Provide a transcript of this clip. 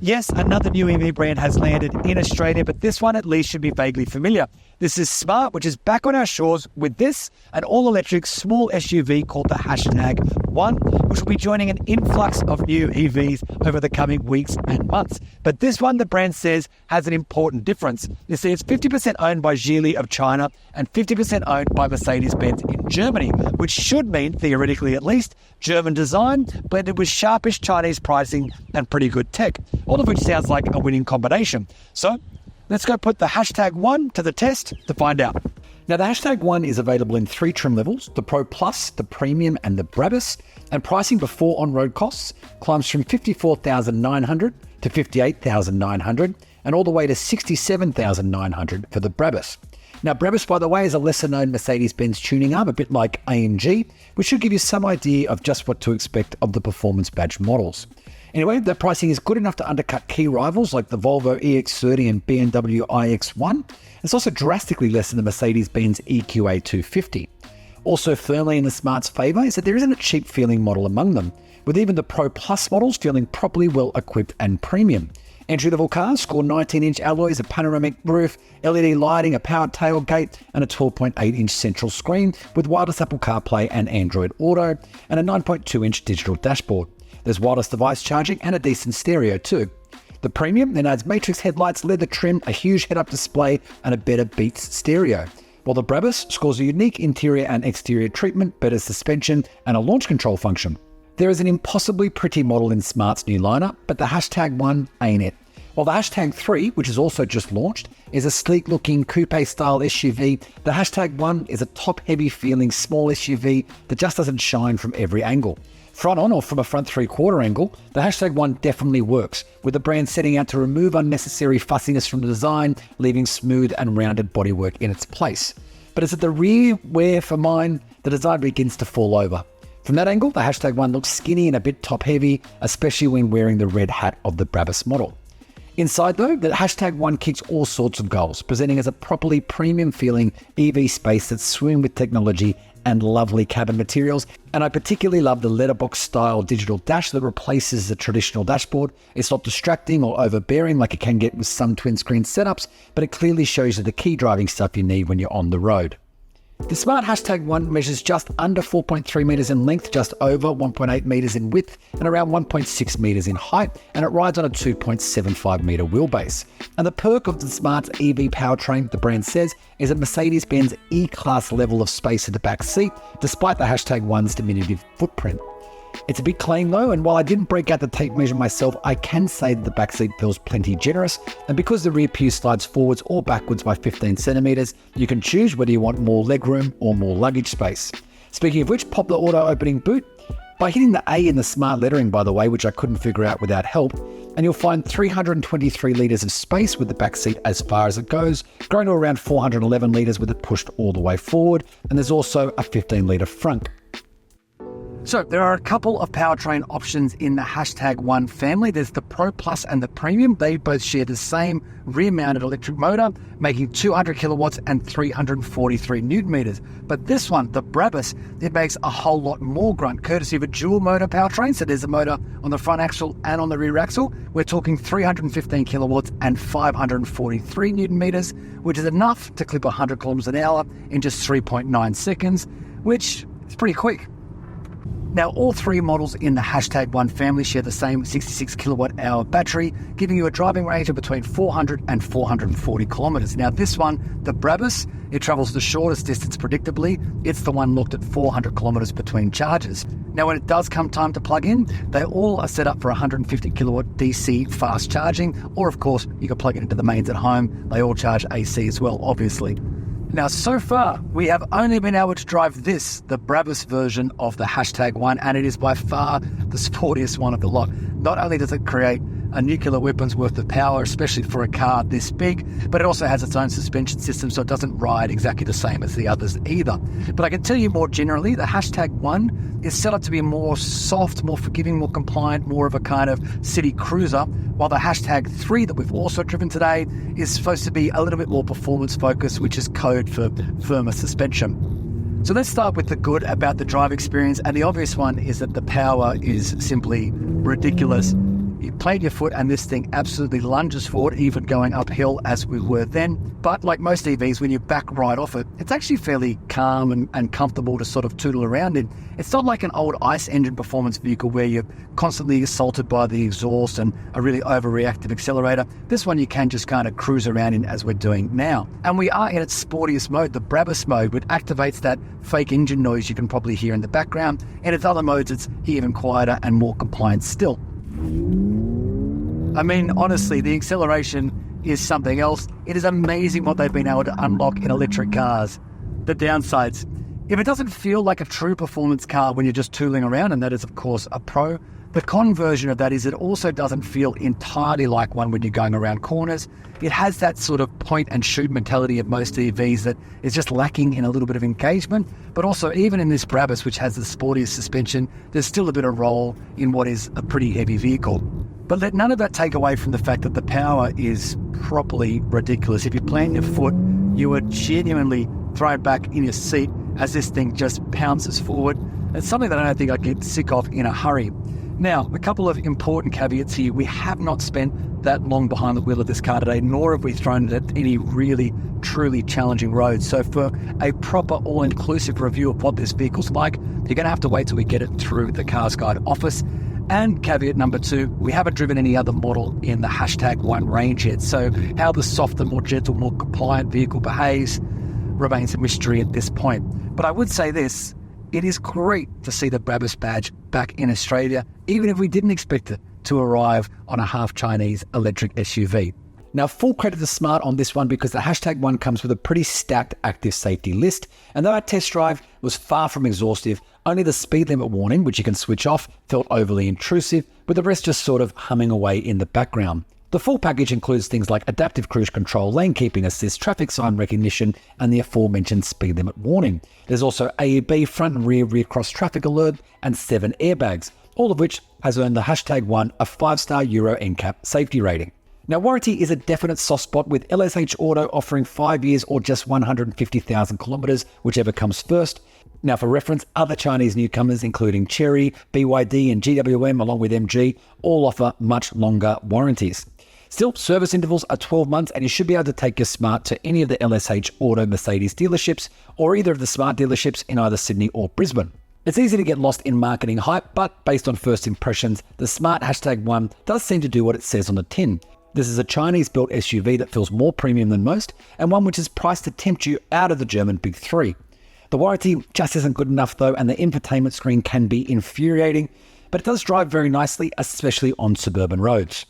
Yes, another new EV brand has landed in Australia, but this one at least should be vaguely familiar. This is Smart, which is back on our shores with this, an all-electric small SUV called the #1, which will be joining an influx of new EVs over the coming weeks and months. But this one, the brand says, has an important difference. You see, it's 50% owned by Geely of China and 50% owned by Mercedes-Benz in Germany, which should mean, theoretically at least, German design blended with sharpish Chinese pricing and pretty good tech, all of which sounds like a winning combination. So let's go put the #1 to the test to find out. Now, the #1 is available in 3 trim levels, the Pro Plus, the Premium and the Brabus, and pricing before on-road costs climbs from $54,900 to $58,900 and all the way to $67,900 for the Brabus. Now, Brabus, by the way, is a lesser-known Mercedes-Benz tuning arm, a bit like AMG, which should give you some idea of just what to expect of the performance badge models. Anyway, the pricing is good enough to undercut key rivals like the Volvo EX30 and BMW iX1. It's also drastically less than the Mercedes-Benz EQA 250. Also firmly in the Smart's favour is that there isn't a cheap-feeling model among them, with even the Pro Plus models feeling properly well-equipped and premium. Entry-level cars score 19-inch alloys, a panoramic roof, LED lighting, a powered tailgate, and a 12.8-inch central screen with wireless Apple CarPlay and Android Auto, and a 9.2-inch digital dashboard. There's wireless device charging and a decent stereo too. The Premium then adds matrix headlights, leather trim, a huge head-up display, and a better Beats stereo. While the Brabus scores a unique interior and exterior treatment, better suspension, and a launch control function. There is an impossibly pretty model in Smart's new lineup, but the #1 ain't it. While the #3, which is also just launched, is a sleek-looking coupe-style SUV, the #1 is a top-heavy feeling small SUV that just doesn't shine from every angle. Front on or from a front three-quarter angle, the #1 definitely works, with the brand setting out to remove unnecessary fussiness from the design, leaving smooth and rounded bodywork in its place. But it's at the rear where, for mine, the design begins to fall over. From that angle, the #1 looks skinny and a bit top-heavy, especially when wearing the red hat of the Brabus model. Inside though, the #1 kicks all sorts of goals, presenting as a properly premium-feeling EV space that's swimming with technology and lovely cabin materials. And I particularly love the letterbox-style digital dash that replaces the traditional dashboard. It's not distracting or overbearing like it can get with some twin-screen setups, but it clearly shows you the key driving stuff you need when you're on the road. The Smart #1 measures just under 4.3 metres in length, just over 1.8 metres in width, and around 1.6 metres in height, and it rides on a 2.75 metre wheelbase. And the perk of the Smart's EV powertrain, the brand says, is a Mercedes-Benz E-Class level of space in the back seat, despite the #1's diminutive footprint. It's a big claim though, and while I didn't break out the tape measure myself, I can say that the backseat feels plenty generous, and because the rear pew slides forwards or backwards by 15 centimetres, you can choose whether you want more legroom or more luggage space. Speaking of which, pop the auto opening boot by hitting the A in the Smart lettering, by the way, which I couldn't figure out without help, and you'll find 323 litres of space with the backseat as far as it goes, growing to around 411 litres with it pushed all the way forward, and there's also a 15-litre front. So there are a couple of powertrain options in the #1 family. There's the Pro Plus and the Premium. They both share the same rear-mounted electric motor, making 200 kilowatts and 343 newton meters. But this one, the Brabus, it makes a whole lot more grunt, courtesy of a dual motor powertrain. So there's a motor on the front axle and on the rear axle. We're talking 315 kilowatts and 543 newton meters, which is enough to clip 100 kilometers an hour in just 3.9 seconds, which is pretty quick. Now, all 3 models in the #1 family share the same 66 kilowatt hour battery, giving you a driving range of between 400 and 440 kilometers. Now, this one, the Brabus, it travels the shortest distance predictably. It's the one looked at 400 kilometers between charges. Now, when it does come time to plug in, they all are set up for 150 kilowatt DC fast charging, or of course, you can plug it into the mains at home. They all charge AC as well, obviously. Now, so far, we have only been able to drive this, the Brabus version of the #1, and it is by far the sportiest one of the lot. Not only does it create a nuclear weapon's worth of power, especially for a car this big, but it also has its own suspension system, so it doesn't ride exactly the same as the others either. But I can tell you more generally, the #1 is set up to be more soft, more forgiving, more compliant, more of a kind of city cruiser, while the #3 that we've also driven today is supposed to be a little bit more performance focused, which is code for firmer suspension. So let's start with the good about the drive experience, and the obvious one is that the power is simply ridiculous. You plant your foot and this thing absolutely lunges forward, even going uphill as we were then. But like most EVs, when you back right off it, it's actually fairly calm and comfortable to sort of tootle around in. It's not like an old ICE engine performance vehicle where you're constantly assaulted by the exhaust and a really overreactive accelerator. This one you can just kind of cruise around in as we're doing now. And we are in its sportiest mode, the Brabus mode, which activates that fake engine noise you can probably hear in the background. In its other modes, it's even quieter and more compliant still. I mean, honestly, the acceleration is something else. It is amazing what they've been able to unlock in electric cars. The downsides: if it doesn't feel like a true performance car when you're just tooling around, and that is of course a pro, the con version of that is it also doesn't feel entirely like one when you're going around corners. It has that sort of point and shoot mentality of most EVs that is just lacking in a little bit of engagement. But also, even in this Brabus, which has the sportiest suspension, there's still a bit of roll in what is a pretty heavy vehicle. But let none of that take away from the fact that the power is properly ridiculous. If you plant your foot, you are genuinely thrown back in your seat as this thing just pounces forward. It's something that I don't think I'd get sick of in a hurry. Now, a couple of important caveats here. We have not spent that long behind the wheel of this car today, nor have we thrown it at any really, truly challenging roads. So for a proper all-inclusive review of what this vehicle's like, you're going to have to wait till we get it through the CarsGuide office. And caveat number 2, we haven't driven any other model in the #1 range yet. So how the softer, more gentle, more compliant vehicle behaves remains a mystery at this point. But I would say this: it is great to see the Brabus badge back in Australia, even if we didn't expect it to arrive on a half-Chinese electric SUV. Now, full credit to Smart on this one, because the #1 comes with a pretty stacked active safety list, and though our test drive was far from exhaustive, only the speed limit warning, which you can switch off, felt overly intrusive, with the rest just sort of humming away in the background. The full package includes things like adaptive cruise control, lane keeping assist, traffic sign recognition, and the aforementioned speed limit warning. There's also AEB front and rear cross traffic alert and 7 airbags, all of which has earned the #1 a 5-star Euro NCAP safety rating. Now, warranty is a definite soft spot, with LSH Auto offering 5 years or just 150,000 kilometers, whichever comes first. Now, for reference, other Chinese newcomers, including Chery, BYD and GWM, along with MG, all offer much longer warranties. Still, service intervals are 12 months, and you should be able to take your Smart to any of the LSH Auto Mercedes dealerships, or either of the Smart dealerships in either Sydney or Brisbane. It's easy to get lost in marketing hype, but based on first impressions, the Smart #1 does seem to do what it says on the tin. This is a Chinese-built SUV that feels more premium than most, and one which is priced to tempt you out of the German Big Three. The warranty just isn't good enough though, and the infotainment screen can be infuriating, but it does drive very nicely, especially on suburban roads.